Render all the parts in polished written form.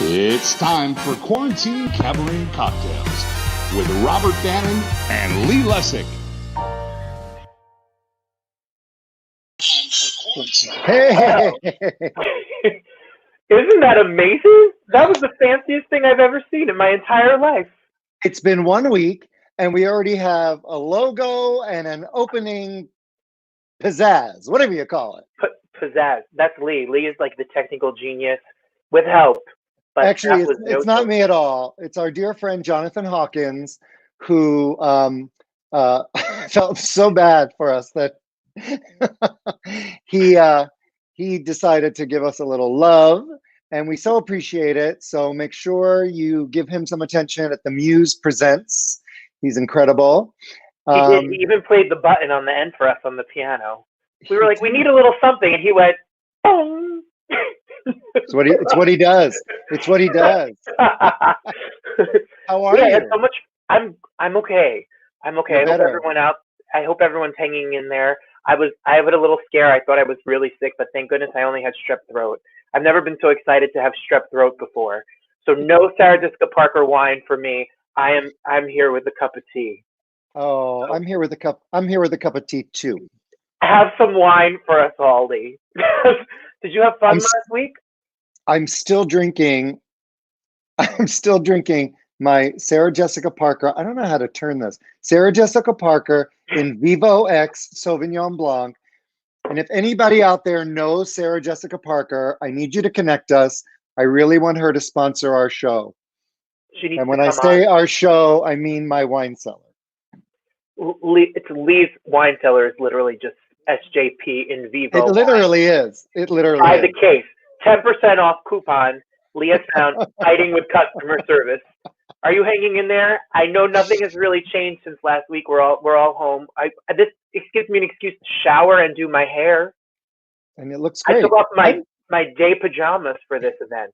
It's time for Quarantine Cabaret Cocktails with Robert Bannon and Lee Lessack. Hey! Isn't that amazing? That was the fanciest thing I've ever seen in my entire life. It's been 1 week, and we already have a logo and an opening pizzazz, whatever you call it. Pizzazz. That's Lee. Lee is like the technical genius with help. But actually, it's not me at all. It's our dear friend Jonathan Hawkins, who felt so bad for us that he decided to give us a little love, and we so appreciate it. So make sure you give him some attention at the Muse Presents. He's incredible. He did. He even played the button on the end for us on the piano. We were like, we need a little something, and he went, boom. It's what he does. It's what he does. How are you? So much. I'm okay. I'm okay. I hope everyone's hanging in there. I had a little scare. I thought I was really sick, but thank goodness I only had strep throat. I've never been so excited to have strep throat before. So no Sarah Jessica Parker wine for me. I'm here with a cup of tea. Oh, I'm here with a cup of tea too. Have some wine for us all, Lee. Did you have fun last week? I'm still drinking my Sarah Jessica Parker. I don't know how to turn this. Sarah Jessica Parker in Vivo X Sauvignon Blanc. And if anybody out there knows Sarah Jessica Parker, I need you to connect us. I really want her to sponsor our show. And when I say our show, I mean my wine cellar. It's Lee's wine cellar is literally just SJP in Vivo. It literally is. Buy the case. 10% off coupon. Lee has found fighting with customer service. Are you hanging in there? I know nothing has really changed since last week. We're all home. This gives me an excuse to shower and do my hair. And it looks great. I took off my day pajamas for this event.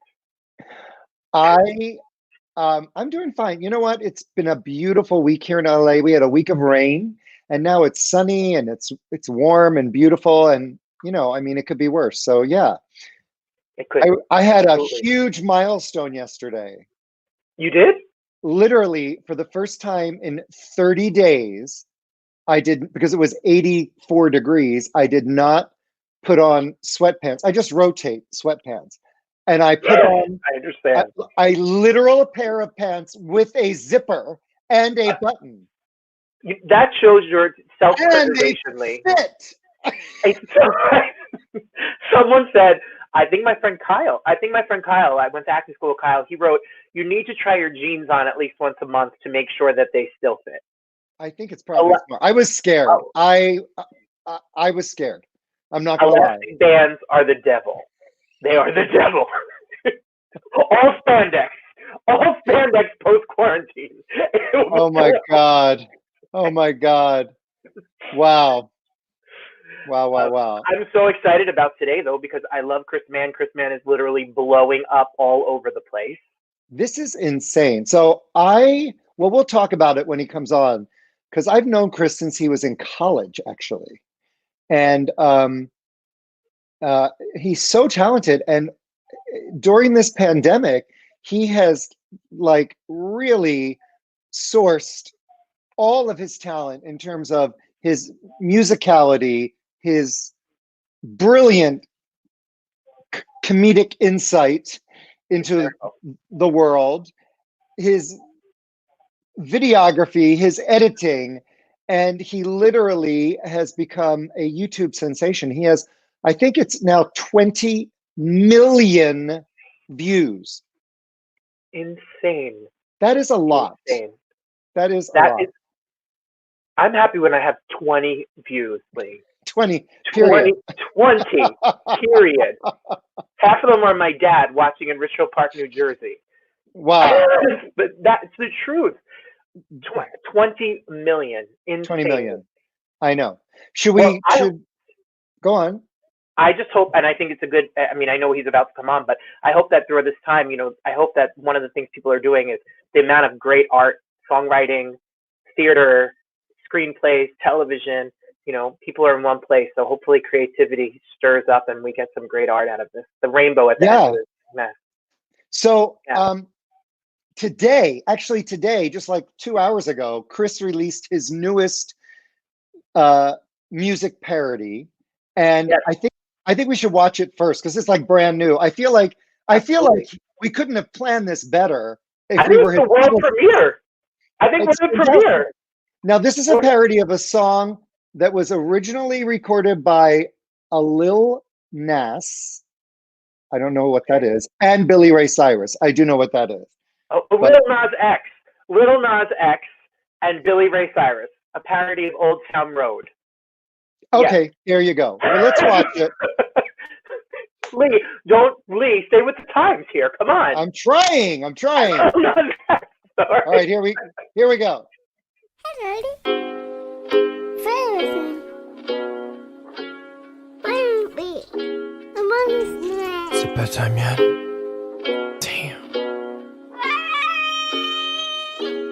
I'm doing fine. You know what? It's been a beautiful week here in LA. We had a week of rain, and now it's sunny and it's warm and beautiful. And it could be worse. So yeah, it could. I had a huge milestone yesterday. You did? Literally, for the first time in 30 days, I did, because it was 84 degrees, I did not put on sweatpants. I just rotate sweatpants. And I put on I understand. a literal pair of pants with a zipper and a button. That shows your self-preservation, Lee. Someone said, I think my friend Kyle, I went to acting school with Kyle, he wrote, you need to try your jeans on at least once a month to make sure that they still fit. I think it's probably smart. I was scared. I was scared. I'm not going to lie. Elastic bands are the devil. They are the devil. All spandex post-quarantine. Oh my God. Wow. I'm so excited about today, though, because I love Chris Mann. Chris Mann is literally blowing up all over the place. This is insane. So we'll talk about it when he comes on, because I've known Chris since he was in college, actually. And he's so talented. And during this pandemic, he has really sourced all of his talent in terms of his musicality, his brilliant comedic insight into the world, his videography, his editing, and he literally has become a YouTube sensation. He has, I think it's now 20 million views. Insane. That is a lot. Insane. That is a lot. I'm happy when I have 20 views, Lee. 20, period. 20, period. Half of them are my dad watching in Richfield Park, New Jersey. Wow. But that's the truth. 20 million. Insane. 20 million. I know. Should go on? I just hope, and I think it's a good, I know he's about to come on, but I hope that through this time, I hope that one of the things people are doing is the amount of great art, songwriting, theater, screenplays, television, people are in one place. So hopefully creativity stirs up and we get some great art out of this. The rainbow at the end of this mess. So today, just like 2 hours ago, Chris released his newest music parody, and Yes. I think we should watch it first because it's like brand new. I feel like we couldn't have planned this better if I we think were it's the world premiere. I think It's we're the premiere. Now, this is a parody of a song that was originally recorded by a Lil Nas. I don't know what that is, and Billy Ray Cyrus. I do know what that is. Oh, Lil Nas X, and Billy Ray Cyrus, a parody of Old Town Road. Okay, There you go. Well, let's watch it. Lee, stay with the times here. Come on. I'm trying. All right, here we go. Is it bedtime yet? Damn.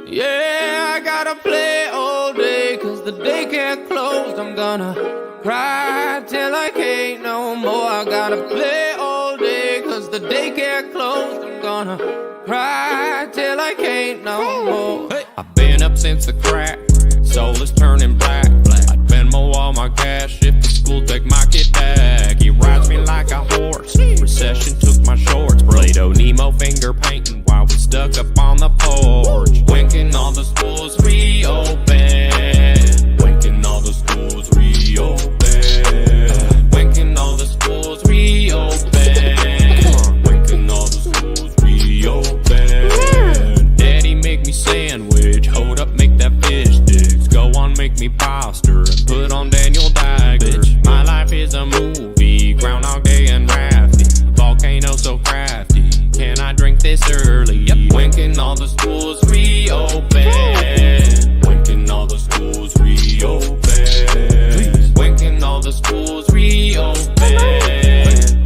Yeah, I gotta play all day, cause the daycare closed. I'm gonna cry till I can't no more. I gotta play all day, cause the daycare closed. I'm gonna cry till I can't no more. Hey. I've been up since the crack, soul is turning black. I'd Venmo all my cash if the school take my kid back. He rides me like a horse, recession took my shorts. Play-Doh Nemo finger painting while we stuck up on the porch. Winking all the schools reopen. Winking all the schools reopen. Winking all the schools reopen. Winking all the schools reopen. Daddy make me sandwich, hold up, make that fish sticks. Go on, make me pasta and put on Daniel Dagger. Bitch, my life is a movie, Groundhog Day and Rafty. Volcano so crafty, can I drink this early? Yep. Winking all the schools reopen. Winking all the schools reopen. Winking all the schools reopen.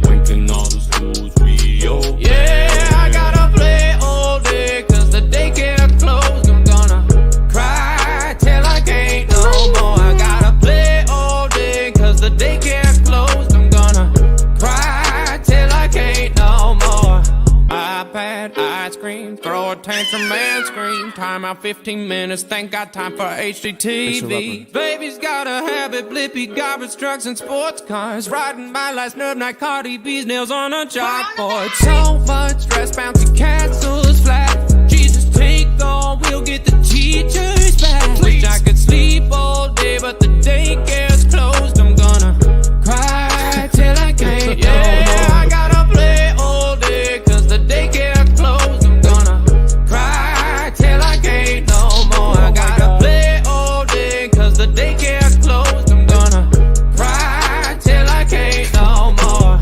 Winking all the schools reopen. Yeah, I gotta play all day, cause the daycare closed. I'm gonna cry till I can't no more. I gotta play all day, cause the daycare closed. I'm gonna cry till I can't no more. iPad, ice cream, throw a tantrum and scream. Time out 15 minutes, thank God time for HDTV. Baby's got a habit, blippy, garbage trucks and sports cars. Riding my last nerve night, Cardi B's nails on a chalkboard. So much stress, bouncy castles flat. Jesus, take all, we'll get the teachers back. Wish I could sleep all day, but the daycare's closed. I'm gonna cry till I can't. Yeah, I gotta play all day, cause the daycare closed. I'm gonna cry till I can't no more. I gotta play all day, cause the daycare closed. I'm gonna cry till I can't no more.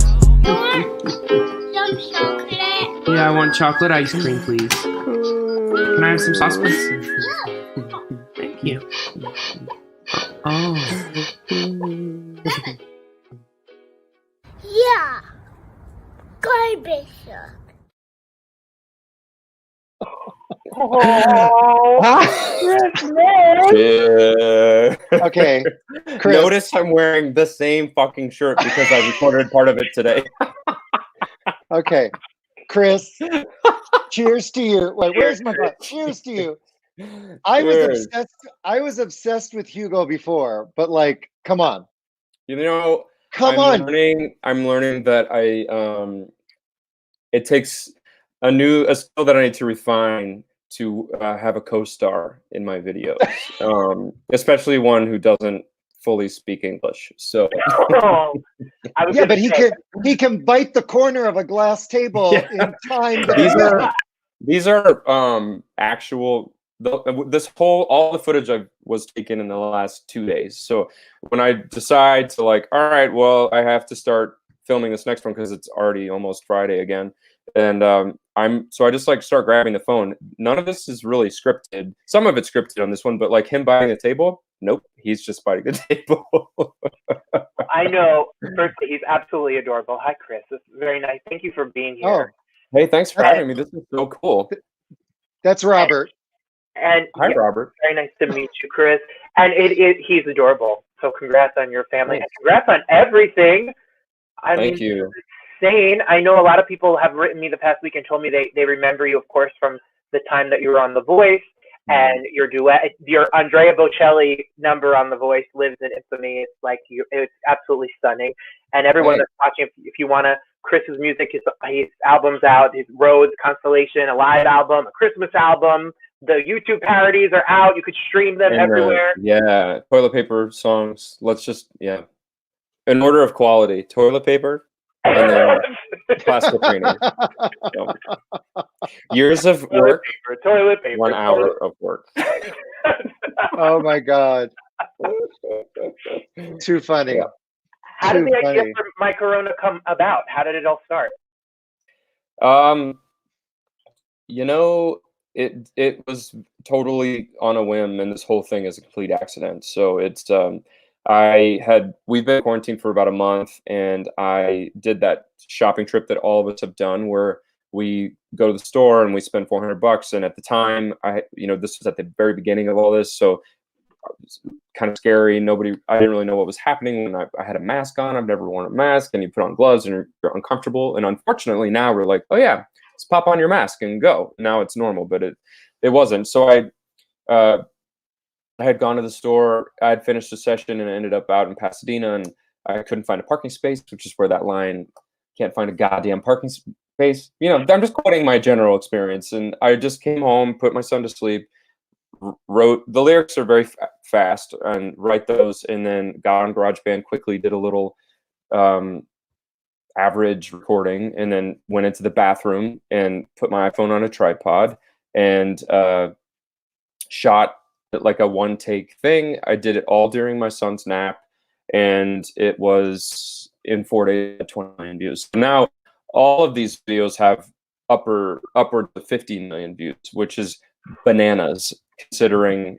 Some chocolate. Yeah, I want chocolate ice cream, please. Can I have some sauce, please? Thank you. Oh. Yeah. Garbage truck. Yeah. Okay, Chris. Notice I'm wearing the same fucking shirt because I recorded part of it today. Okay, Chris. Cheers to you. Wait, where's my glass? Cheers to you. I was obsessed with Hugo before, but like, come on. You know, I'm learning that it takes a skill that I need to refine to have a co-star in my videos, especially one who doesn't fully speak English. So yeah, but he can bite the corner of a glass table in time. These are actual. All the footage was taken in the last 2 days. So when I decide to like, all right, well, I have to start filming this next one because it's already almost Friday again. And I just like start grabbing the phone. None of this is really scripted. Some of it's scripted on this one, but like him biting the table, nope, he's just biting the table. I know. Firstly, he's absolutely adorable. Hi, Chris. This is very nice. Thank you for being here. Oh, hey, thanks for having me. This is so cool. That's Robert. And hi, Robert. Very nice to meet you, Chris. And he's adorable. So congrats on your family and congrats on everything. Thank you. insane. I know a lot of people have written me the past week and told me they remember you, of course, from the time that you were on The Voice, and your duet, your Andrea Bocelli number on The Voice lives in infamy. It's like it's absolutely stunning. And everyone that's watching, if you want to, Chris's music, his album's out, his Rose, Constellation, a live album, a Christmas album. The YouTube parodies are out. You could stream them everywhere. Toilet paper songs. Let's just, in order of quality, toilet paper, and then plastic cleaner. Years of work, toilet paper, 1 hour of work. Oh my God. Too funny. Yeah. How did the idea for My Corona come about? How did it all start? It was totally on a whim, and this whole thing is a complete accident. So it's we've been quarantined for about a month, and I did that shopping trip that all of us have done, where we go to the store and we spend $400. And at the time, this was at the very beginning of all this, so it was kind of scary. I didn't really know what was happening when I had a mask on. I've never worn a mask, and you put on gloves and you're uncomfortable. And unfortunately, now we're like, oh yeah, let's pop on your mask and go. Now it's normal, but it wasn't. So I had gone to the store. I had finished a session and I ended up out in Pasadena, and I couldn't find a parking space, which is where that line, can't find a goddamn parking space. I'm just quoting my general experience. And I just came home, put my son to sleep, wrote, the lyrics are very fast, and write those, and then got on GarageBand quickly, did a little average recording, and then went into the bathroom and put my iPhone on a tripod and shot like a one take thing. I did it all during my son's nap, and it was in 4 days, 20 million views. So now all of these videos have upward of 50 million views, which is bananas, considering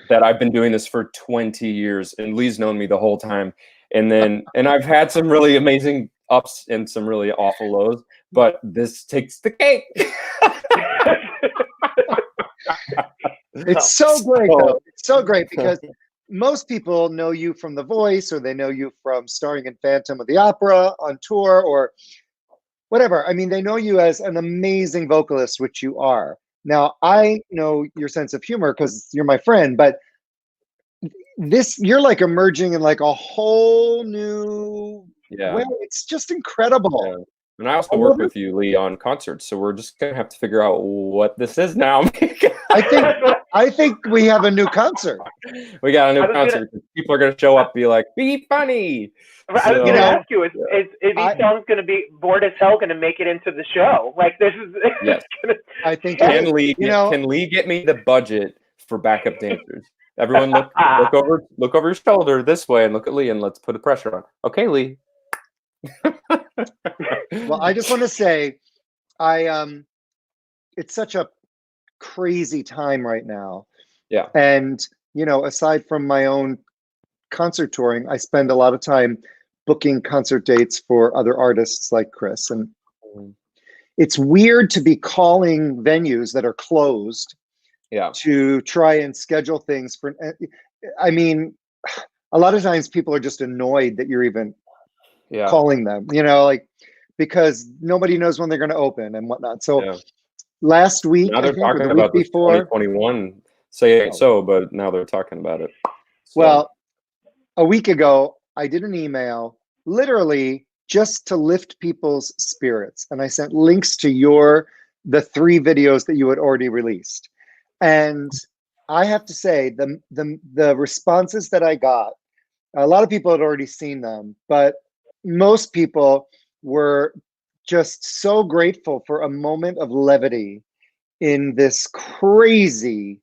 that I've been doing this for 20 years, and Lee's known me the whole time. And I've had some really amazing ups and some really awful lows, but this takes the cake. It's so great, though. It's so great because most people know you from The Voice, or they know you from starring in Phantom of the Opera on tour, or whatever. I mean, they know you as an amazing vocalist, which you are. Now, I know your sense of humor because you're my friend, but you're like emerging in like a whole new way. It's just incredible. Yeah. And I also work with you, Lee, on concerts, so we're just gonna have to figure out what this is now. I think we have a new concert. We got a new concert. People are gonna show up, be like, "Be funny." I was gonna ask you, is these songs gonna be bored as hell? Gonna make it into the show? Like this is. Yes. I think. Can Lee get me the budget for backup dancers? Everyone, look over your shoulder this way and look at Lee, and let's put the pressure on. Okay, Lee. Well, I just want to say, it's such a crazy time right now. Yeah. And, aside from my own concert touring, I spend a lot of time booking concert dates for other artists like Chris. And it's weird to be calling venues that are closed to try and schedule things for, I mean, a lot of times people are just annoyed that you're even calling them, because nobody knows when they're going to open and whatnot. So last week, now they're talking about the 2021 say it ain't so, but now they're talking about it. So. Well, a week ago, I did an email literally just to lift people's spirits. And I sent links to the 3 videos that you had already released. And I have to say the responses that I got, a lot of people had already seen them, but most people were just so grateful for a moment of levity in this crazy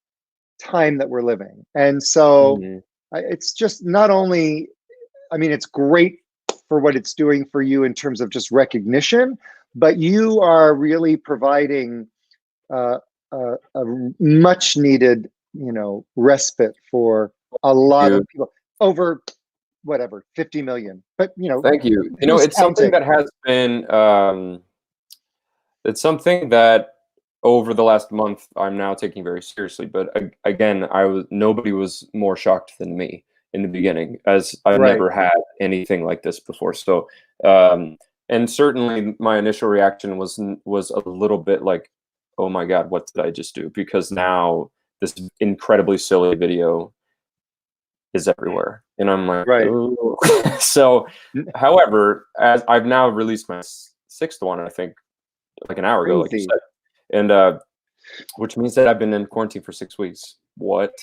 time that we're living. And so it's just not only, I mean, it's great for what it's doing for you in terms of just recognition, but you are really providing a much needed, respite for a lot of people, over whatever, 50 million, but thank you. It's something that has been, it's something that over the last month I'm now taking very seriously. But again, nobody was more shocked than me in the beginning, as I've never had anything like this before. So, and And certainly my initial reaction was a little bit like, oh my God, what did I just do? Because now this incredibly silly video is everywhere. And I'm like, Right. ooh. So, however, as I've now released my sixth one, I think like an hour ago, like you Crazy. said. And which means that I've been in quarantine for 6 weeks. What?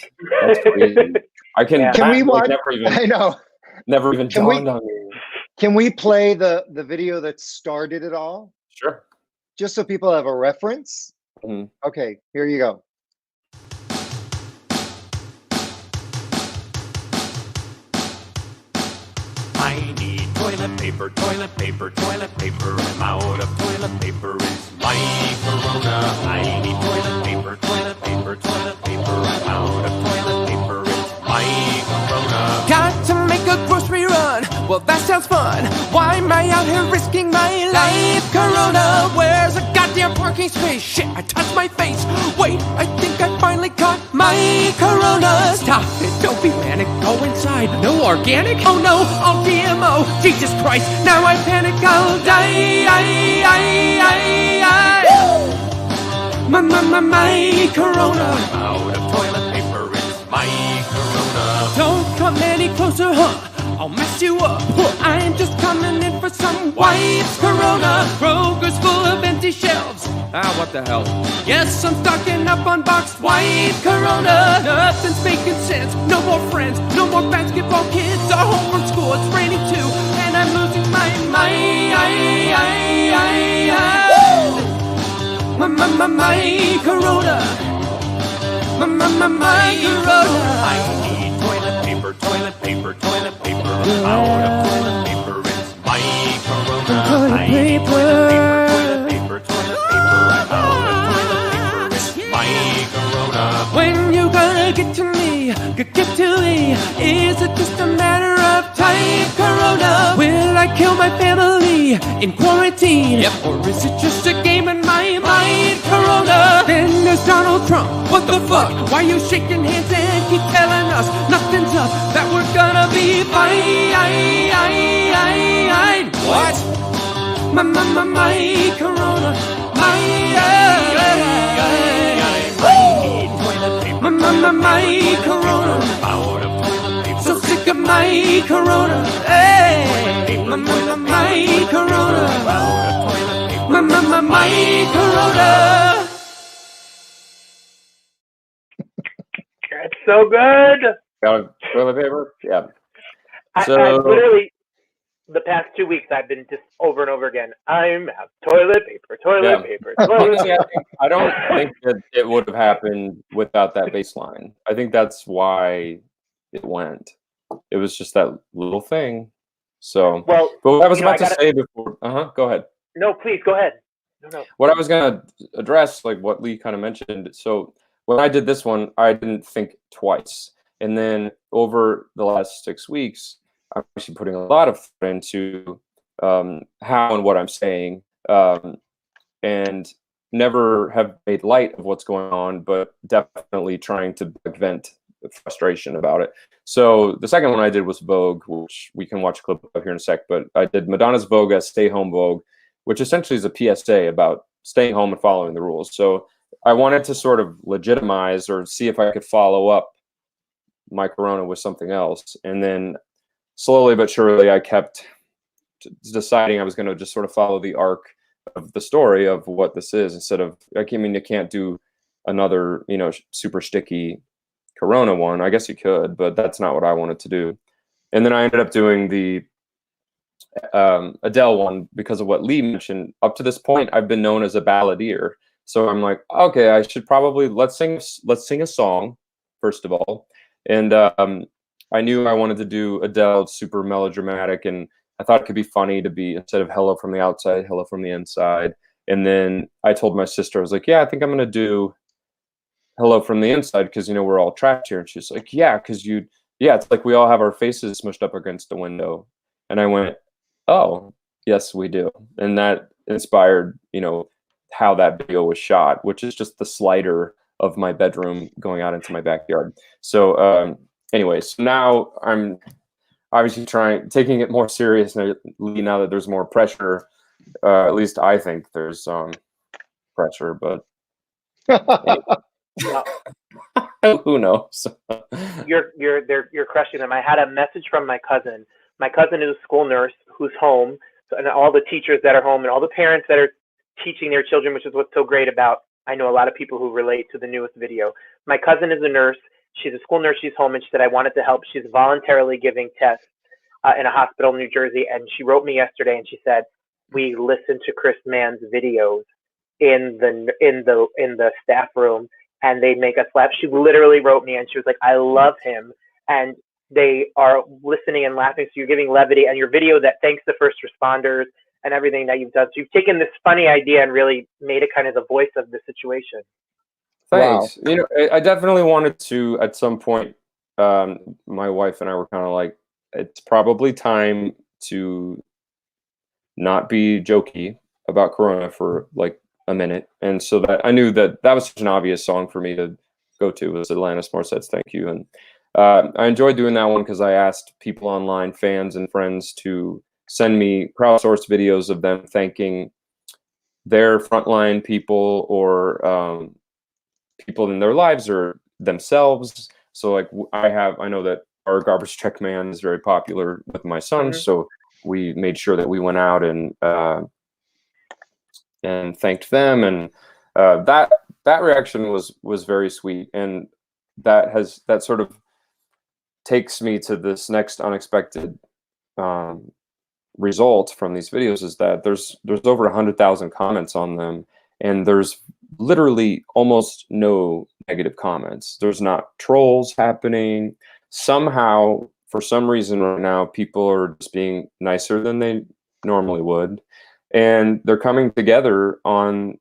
That's crazy. I can. Yeah. Can we watch? Never even, I know. never even Can we- dawned on me. Can we play the video that started it all? Sure. Just so people have a reference? Mhm. Okay, here you go. I need toilet paper, toilet paper, toilet paper. I'm out of toilet paper. It's my corona. I need toilet paper, toilet paper, toilet paper. I'm out of toilet paper. It's my corona. Got to make a grocery run. Well, that sounds fun. Why am I out here risking my life? Corona, where's a goddamn parking space? Shit, I touched my face. Wait, I think I finally caught my corona. Stop it, don't be manic. Go inside. No organic? Oh no, all GMO. Jesus Christ, now I panic. I'll die. My corona. I'm out of toilet paper. It's my corona. Don't come any closer, huh? I'll mess you up. I'm just coming in for some wipes. Corona. Kroger's full of empty shelves. Ah, what the hell? Yes, I'm stocking up on boxed white Corona. Nothing's making sense. No more friends. No more basketball kids. Are home from school. It's raining too. And I'm losing my mind. My Corona. My Corona. I need toilet paper, toilet paper, toilet paper. I'm out of toilet paper. It's my corona. I need toilet paper, toilet paper, toilet paper. I'm out of toilet paper. It's my corona. When you gonna get to me? Get to me. Is it just a matter of time? Corona. Will I kill my family in quarantine? Yep. Or is it just a game in my mind? Corona. Then there's Donald Trump. What the fuck? Why you shaking hands and keep telling us nothing's up? That we're gonna be fine. What? My corona. My corona. Out of toilet paper. So sick of my corona. Hey, my corona. Out of toilet paper. My corona. That's so good. Got toilet paper? Yeah. I literally, the past 2 weeks, I've been just over and over again. I'm out. Toilet paper, toilet paper, toilet Honestly, paper. I don't think that it would have happened without that baseline. I think that's why it went. It was just that little thing. So, Well, but what I was you know, about to say before, go ahead. No, please, go ahead. No. What I was going to address, like what Lee kind of mentioned. So when I did this one, I didn't think twice. And then over the last 6 weeks, I'm actually putting a lot of thought into how and what I'm saying, and never have made light of what's going on, but definitely trying to vent frustration about it. So the second one I did was Vogue, which we can watch a clip of here in a sec, but I did Madonna's Vogue as Stay Home Vogue, which essentially is a PSA about staying home and following the rules. So I wanted to sort of legitimize or see if I could follow up my corona with something else. And then slowly but surely, I kept deciding I was going to just sort of follow the arc of the story of what this is instead of, I mean, you can't do another, super sticky corona one. I guess you could, but that's not what I wanted to do. And then I ended up doing the Adele one because of what Lee mentioned. Up to this point, I've been known as a balladeer. So I'm like, okay, I should probably, let's sing a song, first of all. And I knew I wanted to do Adele, super melodramatic, and I thought it could be funny to be, instead of hello from the outside, hello from the inside. And then I told my sister, I was like, yeah, I think I'm going to do hello from the inside because, we're all trapped here. And she's like, yeah, because it's like we all have our faces smushed up against the window. And I went, oh, yes, we do. And that inspired, how that video was shot, which is just the slider of my bedroom going out into my backyard. So anyways, now I'm obviously taking it more serious now that there's more pressure At least I think there's pressure, but who knows? You're crushing them. I had a message from my cousin. My cousin is a school nurse who's home, and all the teachers that are home, and all the parents that are teaching their children, which is what's so great about. I know a lot of people who relate to the newest video. My cousin is a nurse. She's a school nurse. She's home, and she said I wanted to help. She's voluntarily giving tests in a hospital in New Jersey, and she wrote me yesterday, and she said we listened to Chris Mann's videos in the staff room, and they make us laugh. She literally wrote me, and she was like, I love him, and they are listening and laughing. So you're giving levity, and your video that thanks the first responders and everything that you've done. So you've taken this funny idea and really made it kind of the voice of the situation. Thanks. Wow. You know, I definitely wanted to, at some point, my wife and I were kind of like, it's probably time to not be jokey about Corona for like a minute. And so that I knew that was such an obvious song for me to go to, was Alanis Morissette's Thank You. And I enjoyed doing that one because I asked people online, fans and friends, to send me crowdsourced videos of them thanking their frontline people or people in their lives or themselves. So like I know that our garbage truck man is very popular with my sons. Mm-hmm. So we made sure that we went out and thanked them. And that reaction was very sweet. And that sort of takes me to this next unexpected result from these videos, is that there's over 100,000 comments on them, and there's literally almost no negative comments. There's not trolls happening. Somehow, for some reason right now, people are just being nicer than they normally would, and they're coming together on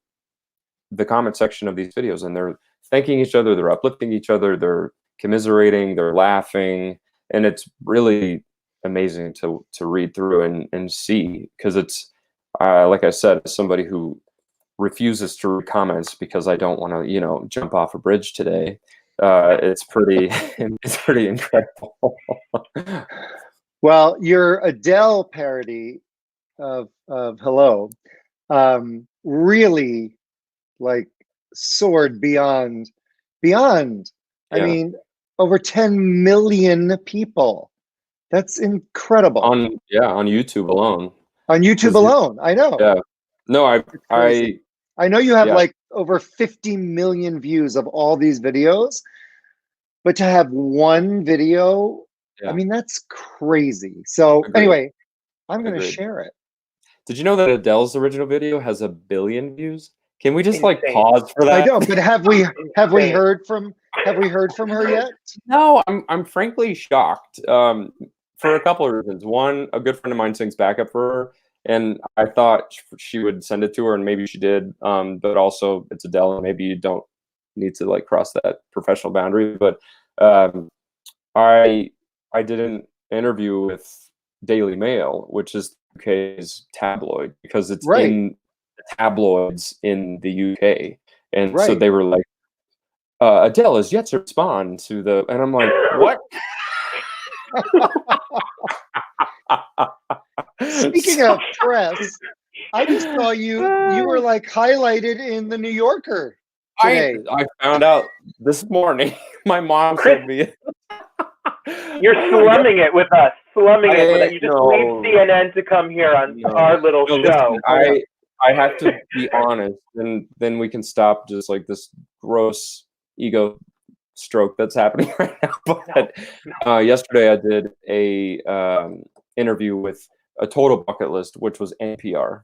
the comment section of these videos, and they're thanking each other, they're uplifting each other, they're commiserating, they're laughing, and it's really amazing to read through and see, because it's like I said, as somebody who refuses to read comments because I don't want to, jump off a bridge today. It's pretty incredible. Well, your Adele parody of Hello really like soared beyond. Yeah. I mean, over 10 million people. That's incredible. On YouTube alone. On YouTube alone, I know. Yeah. No, I know you have like over 50 million views of all these videos, but to have one video, I mean, that's crazy. So anyway, I'm going to share it. Did you know that Adele's original video has 1 billion views? Can we just like pause for that? I don't, but have we heard from her yet? No, I'm frankly shocked. For a couple of reasons. One, a good friend of mine sings backup for her, and I thought she would send it to her, and maybe she did. But also, it's Adele, and maybe you don't need to like cross that professional boundary. But I did an interview with Daily Mail, which is UK's tabloid, because it's in the tabloids in the UK, and so they were like, Adele is yet to respond to the, and I'm like, what? Speaking of press, I just saw you were like highlighted in the New Yorker today. I found out this morning. My mom told me. You're slumming it with us. You just need CNN to come here on our little show. Listen, I have to be honest, and then we can stop just like this gross ego stroke that's happening right now. But yesterday I did a interview with a total bucket list, which was NPR,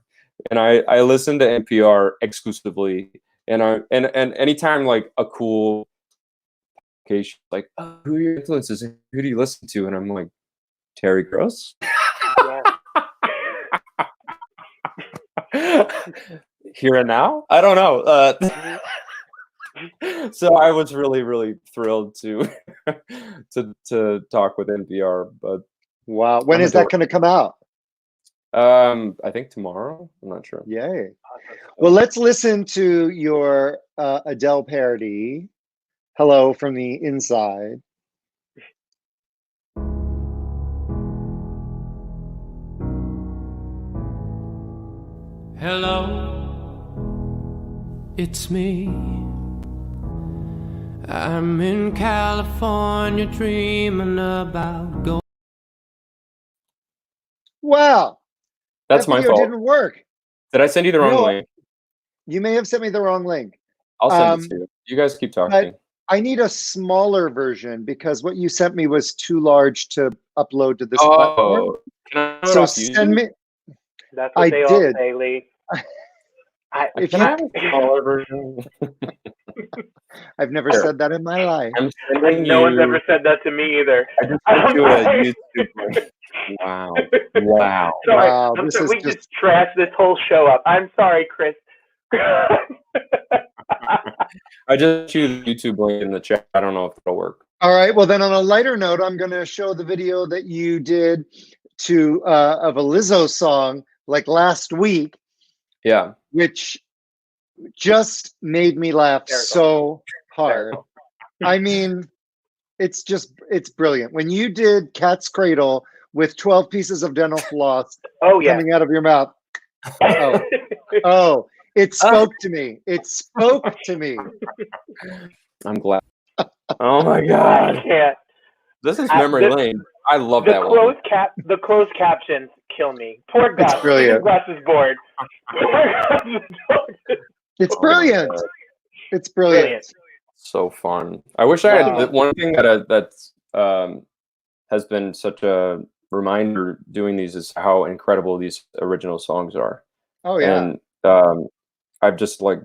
and I listened to NPR exclusively, and anytime like a cool publication, like, oh, who are your influences, who do you listen to, and I'm like, Terry Gross. Here and Now, I don't know. So I was really, really thrilled to talk with NPR. But wow, when is that going to come out? I think tomorrow. I'm not sure. Yay! Well, let's listen to your Adele parody, "Hello from the Inside." Hello, it's me. I'm in California dreaming about going. Wow. That's that my video fault. didn't work. Did I send you the wrong No, link? you may have sent me the wrong link. I'll send it to you. You guys keep talking. But I need a smaller version because what you sent me was too large to upload to this platform. Oh, can I do it So off send YouTube? me. That's what I they all did. say, Lee. If Can you, I have a smaller version? I've never Sure. said that in my life. I'm sending No one's you- ever said that to me either. I just sent you a YouTube link. Wow. Wow. Sorry, Wow, I'm this sorry. is We just- just trashed this whole show up. I'm sorry, Chris. I just sent you the YouTube link in the chat. I don't know if it'll work. All right. Well, then on a lighter note, I'm going to show the video that you did of a Lizzo song like last week, Yeah. which just made me laugh so hard. I mean, it's brilliant. When you did Cat's Cradle with 12 pieces of dental floss Oh yeah. coming out of your mouth. Oh, it spoke to me. It spoke to me. I'm glad. Oh my I God. can't. This is memory lane. I love that one. The closed captions kill me. Poor Gus. brilliant. Gus is bored. It's Oh my brilliant. God. It's brilliant. Brilliant. So fun. I wish I Wow. had one thing that has been such a reminder doing these is how incredible these original songs are. Oh yeah. And I've just like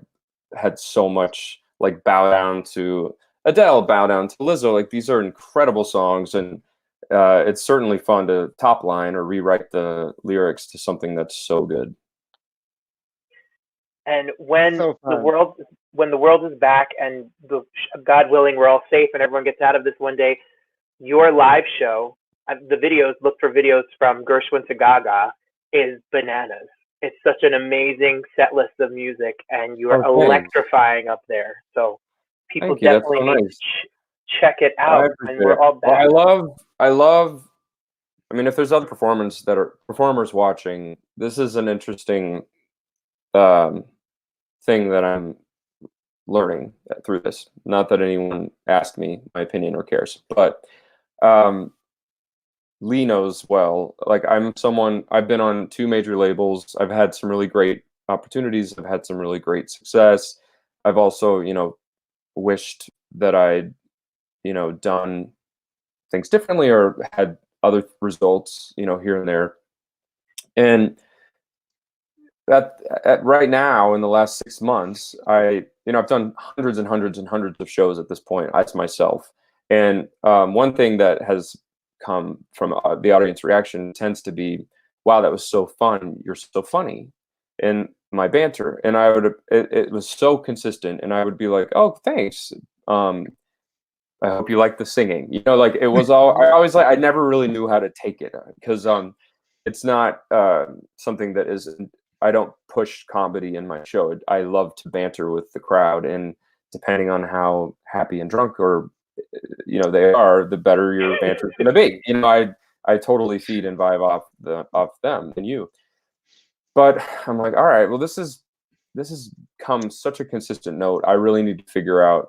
had so much like bow down to Adele, bow down to Lizzo. Like these are incredible songs, and it's certainly fun to top line or rewrite the lyrics to something that's so good. And when So the fun. world is back and God willing we're all safe and everyone gets out of this one day, your live show, the videos, look for videos from Gershwin to Gaga, is bananas. It's such an amazing set list of music, and you are electrifying up there. So people Thank you. That's definitely so need nice. to check it I out. appreciate And we're it. all back. Well, I love. I mean, if there's other performers watching, this is an interesting thing that I'm learning through this. Not that anyone asked me my opinion or cares, but Lee knows well. Like I've been on 2 major labels. I've had some really great opportunities. I've had some really great success. I've also, wished that I'd, done things differently or had other results, here and there. And right now in the last 6 months, I've done hundreds and hundreds and hundreds of shows at this point as myself. And one thing that has come from the audience reaction tends to be, wow, that was so fun. You're so funny. And my banter. And it was so consistent. And I would be like, oh, thanks. I hope you like the singing. Like it was I never really knew how to take it because it's not something that is, I don't push comedy in my show. I love to banter with the crowd, and depending on how happy and drunk or they are, the better your banter is going to be. I totally feed and vibe off them and you. But I'm like, all right, well, this has come such a consistent note. I really need to figure out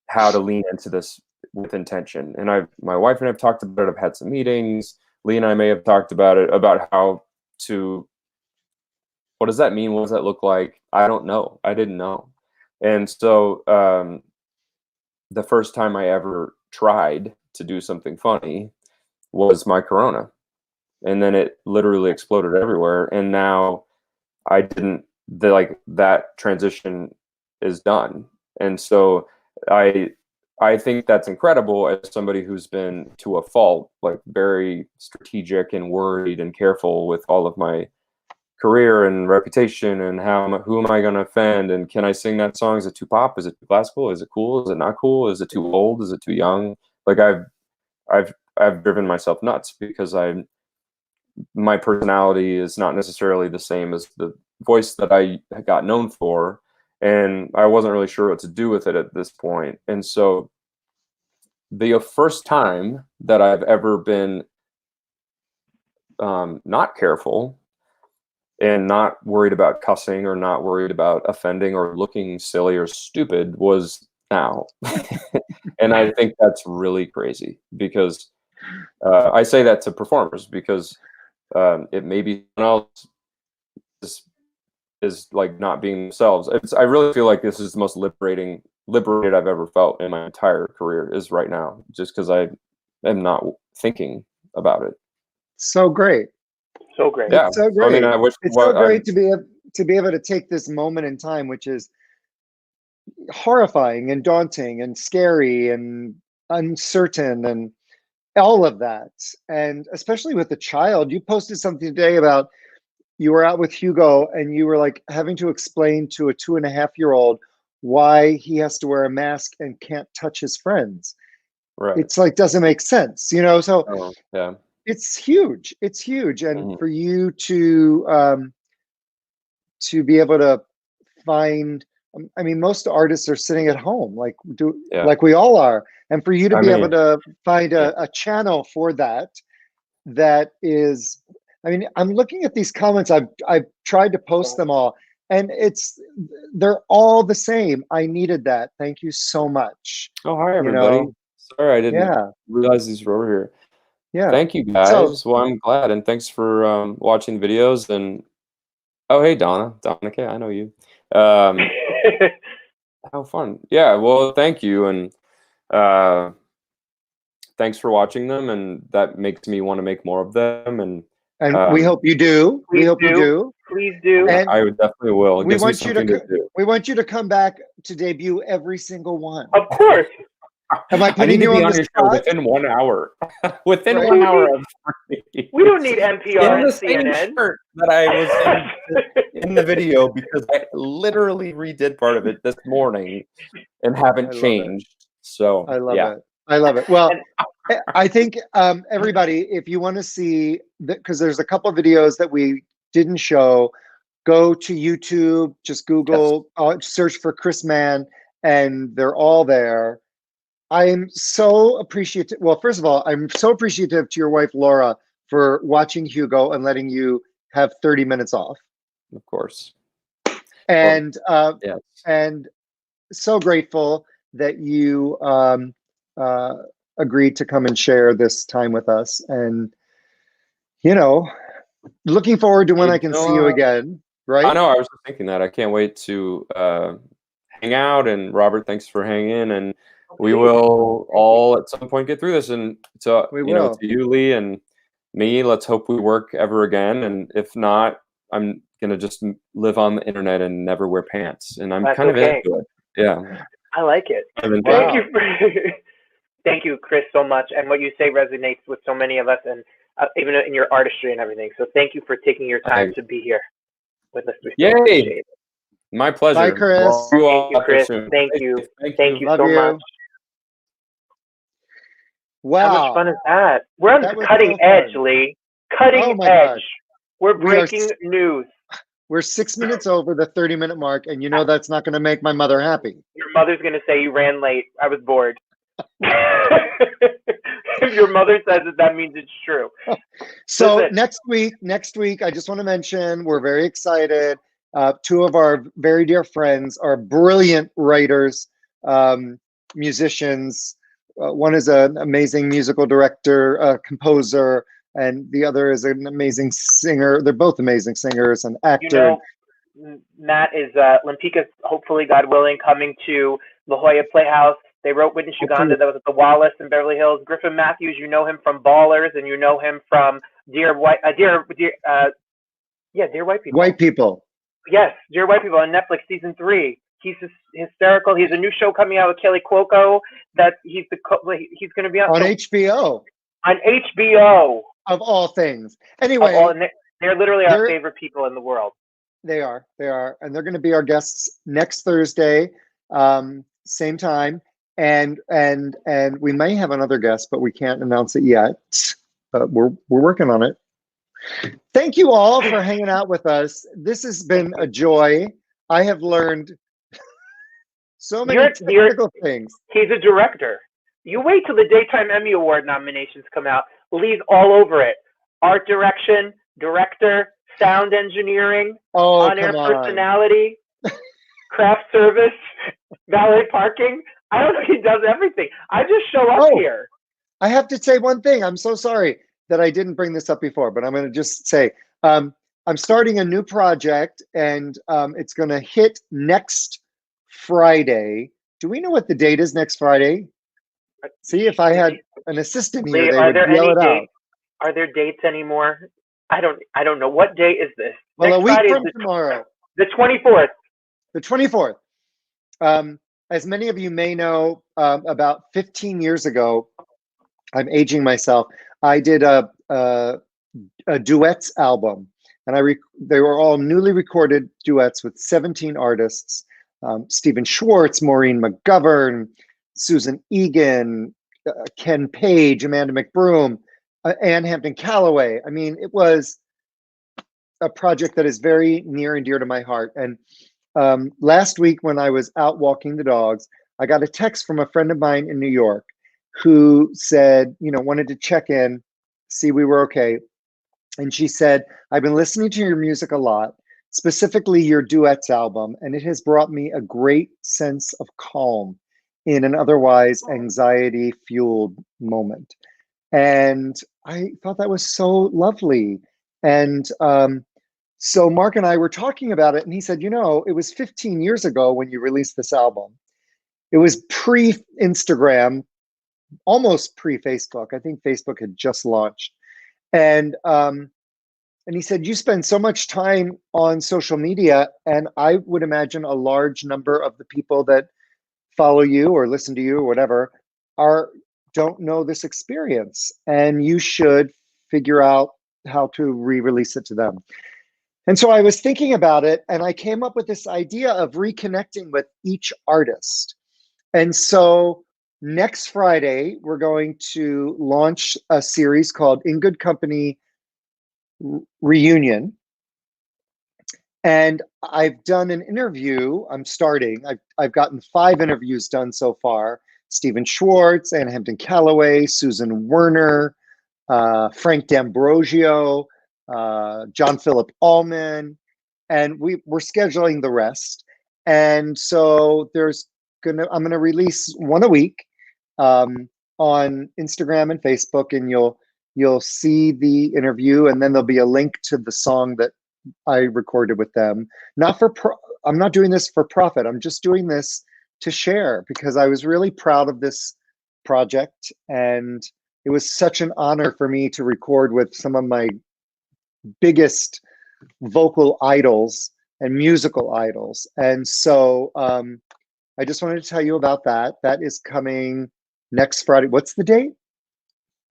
how to lean into this with intention. And my wife and I have talked about it. I've had some meetings. Lee and I may have talked about it, about how to, what does that mean? What does that look like? I don't know. I didn't know. And so the first time I ever tried to do something funny was my Corona. And then it literally exploded everywhere. And now that transition is done. And so I think that's incredible as somebody who's been, to a fault, like very strategic and worried and careful with all of my career and reputation and who am I going to offend, and can I sing that song? Is it too pop? Is it too classical? Is it cool? Is it not cool? Is it too old? Is it too young? Like I've driven myself nuts because my personality is not necessarily the same as the voice that I got known for, and I wasn't really sure what to do with it at this point. And so the first time that I've ever been not careful and not worried about cussing or not worried about offending or looking silly or stupid was now. And I think that's really crazy because I say that to performers because it may be someone else is like not being themselves. I really feel like this is the most liberated I've ever felt in my entire career is right now, just because I am not thinking about it. So great. So great. Yeah. It's so great. I mean, I wish it's so great to be able to take this moment in time, which is horrifying and daunting and scary and uncertain and all of that. And especially with the child, you posted something today about you were out with Hugo and you were like having to explain to a 2.5-year-old why he has to wear a mask and can't touch his friends. Right. It's like, doesn't make sense, you know? So yeah, it's huge. It's huge. And for you to be able to find, I mean, most artists are sitting at home, like we all are. And for you to be able to find a channel for that is, I mean, I'm looking at these comments. I've tried to post them all, and they're all the same. I needed that. Thank you so much. Oh, hi everybody. Sorry, I didn't realize these were over here. Yeah. Thank you guys. Well, I'm glad, and thanks for watching the videos. And oh, hey Donna K, I know you. How fun. Yeah. Well, thank you, and thanks for watching them, and that makes me want to make more of them. And we hope you do. We hope you do. Please do. And I would definitely will. It we gives me want you something to do. We want you to come back to debut every single one. Of course. Am I putting you on the your spot? show within 1 hour. Within Right. 1 hour of We don't need NPR in and the same CNN. shirt that I was in the video, because I literally redid part of it this morning and haven't changed. So I love it. I love it. Well, I think everybody, if you want to see, because there's a couple of videos that we didn't show, go to YouTube, just Google, search for Chris Mann, and they're all there. I'm so appreciative. Well, first of all, I'm so appreciative to your wife, Laura, for watching Hugo and letting you have 30 minutes off. Of course. And yes. And so grateful that you agreed to come and share this time with us. And, you know, looking forward to when I can see you again, right? I know, I was just thinking that. I can't wait to hang out. And Robert, thanks for hanging. And we will all at some point get through this. And to to you, Lee, and me, let's hope we work ever again. And if not, I'm gonna just live on the internet and never wear pants. And I'm kind of into it. Yeah. I like it. Thank you. Thank you, Chris, so much. And what you say resonates with so many of us, and even in your artistry and everything. So thank you for taking your time to be here with us. Yay! My pleasure. Bye, Chris. Thank you, Chris. Thank you. Thank you so much. Wow. How much fun is that? We're on the cutting edge, Lee. Cutting edge. We're breaking news. We're 6 minutes over the 30-minute mark, and you know that's not going to make my mother happy. Your mother's going to say you ran late. I was bored. If your mother says it, that means it's true. So next week, I just want to mention, we're very excited. Two of our very dear friends are brilliant writers, musicians. One is an amazing musical director, composer, and the other is an amazing singer. They're both amazing singers and actor. You know, Matt is Lampica's, hopefully, God willing, coming to La Jolla Playhouse. They wrote Witness Uganda, that was at the Wallace in Beverly Hills. Griffin Matthews, you know him from Ballers, and you know him from Dear White People. White People. Yes, Dear White People on Netflix season 3. He's hysterical. He has a new show coming out with Kelly Cuoco that he's going to be on HBO. On HBO. Of all things. Anyway, they're literally our favorite people in the world. They are, and they're going to be our guests next Thursday, same time, and we may have another guest, but we can't announce it yet. But we're working on it. Thank you all for hanging out with us. This has been a joy. I have learned so many technical things. He's a director. You wait till the Daytime Emmy Award nominations come out. Lee's all over it. Art direction, director, sound engineering, Oh, on-air come on. personality, craft service, valet parking. I don't know. He does everything. I just show up here. I have to say one thing. I'm so sorry that I didn't bring this up before, but I'm going to just say I'm starting a new project, and it's going to hit next Friday. Do we know what the date is next Friday? See, if I had an assistant here, they would yell it out. Are there dates anymore? I don't know. What date is this? Well, next a week Friday from tomorrow. The 24th. The 24th. As many of you may know, about 15 years ago, I'm aging myself, I did a duets album, and they were all newly recorded duets with 17 artists. Stephen Schwartz, Maureen McGovern, Susan Egan, Ken Page, Amanda McBroom, Ann Hampton Calloway. I mean, it was a project that is very near and dear to my heart. And last week when I was out walking the dogs, I got a text from a friend of mine in New York who said, wanted to check in, see we were okay. And she said, I've been listening to your music a lot, specifically your duets album, and it has brought me a great sense of calm in an otherwise anxiety-fueled moment. And I thought that was so lovely. And so Mark and I were talking about it, and he said, it was 15 years ago when you released this album. It was pre-Instagram, almost pre-Facebook. I think Facebook had just launched. And he said, you spend so much time on social media, and I would imagine a large number of the people that follow you or listen to you or whatever don't know this experience, and you should figure out how to re-release it to them. And so I was thinking about it, and I came up with this idea of reconnecting with each artist. And so next Friday, we're going to launch a series called In Good Company Reunion. And I've done an interview. I've gotten 5 interviews done so far. Stephen Schwartz, Ann Hampton Calloway, Susan Werner, Frank D'Ambrosio, John Philip Allman, and we're scheduling the rest. And so I'm gonna release one a week on Instagram and Facebook, and you'll see the interview, and then there'll be a link to the song that I recorded with them. I'm not doing this for profit. I'm just doing this to share because I was really proud of this project, and it was such an honor for me to record with some of my biggest vocal idols and musical idols. And so I just wanted to tell you about that. That is coming next Friday. What's the date?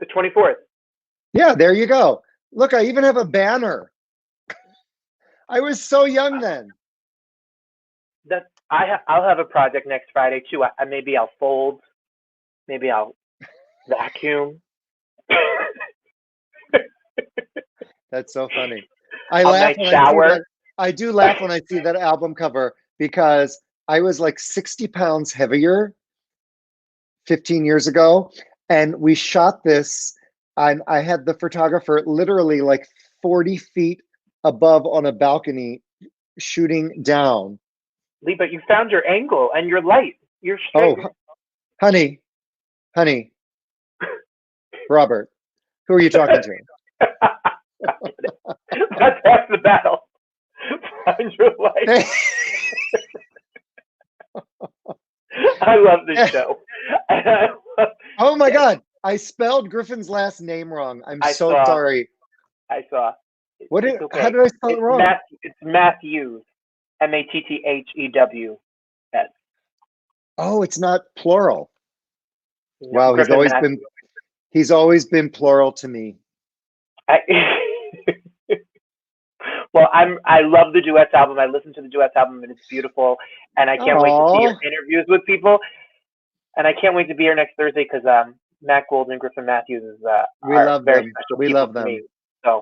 The 24th. Yeah, there you go. Look, I even have a banner. I was so young then. I'll have a project next Friday too. Maybe I'll fold. Maybe I'll vacuum. That's so funny. I do laugh when I see that album cover because I was like 60 pounds heavier 15 years ago, and we shot this, and I had the photographer literally like 40 feet above on a balcony shooting down. Lee, but you found your angle and your light. You're straight. Oh, honey, Robert, who are you talking to? That's half the battle. Find your light. I love this show. Oh my God, I spelled Griffin's last name wrong. I'm so sorry. I saw. How did I spell it wrong? It's Matthews. Matthews. Oh, it's not plural. No, wow, he's always been plural to me. Well, I love the duets album. I listened to the duets album, and it's beautiful. And I can't wait to see your interviews with people. And I can't wait to be here next Thursday because Matt Gold and Griffin Matthews is we love very them. special. We love them. Me, so.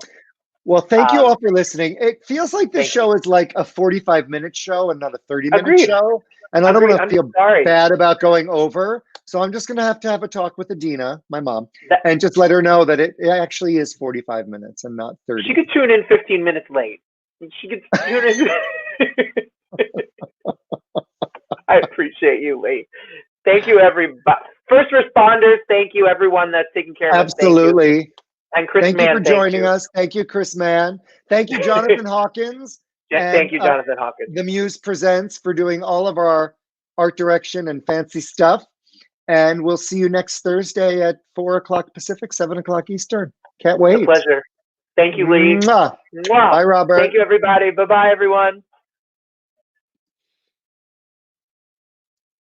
Well, thank you all for listening. It feels like this show is like a 45-minute show and not a 30-minute show. And I don't want to feel bad about going over, So I'm just going to have a talk with Adina, my mom, and just let her know that it actually is 45 minutes and not 30. She could tune in 15 minutes late. She could tune in. I appreciate you, Lee. Thank you, everybody. First responders, thank you, everyone that's taking care of us. Absolutely. And Chris Thank Mann, you for joining us. Thank you, Chris Mann. Thank you, Jonathan Hawkins. Thank you, Jonathan Hawkins. The Muse Presents for doing all of our art direction and fancy stuff. And we'll see you next Thursday at 4 o'clock Pacific, 7 o'clock Eastern. Can't wait. It's a pleasure. Thank you, Lee. Mwah. Mwah. Bye, Robert. Thank you, everybody. Bye-bye, everyone.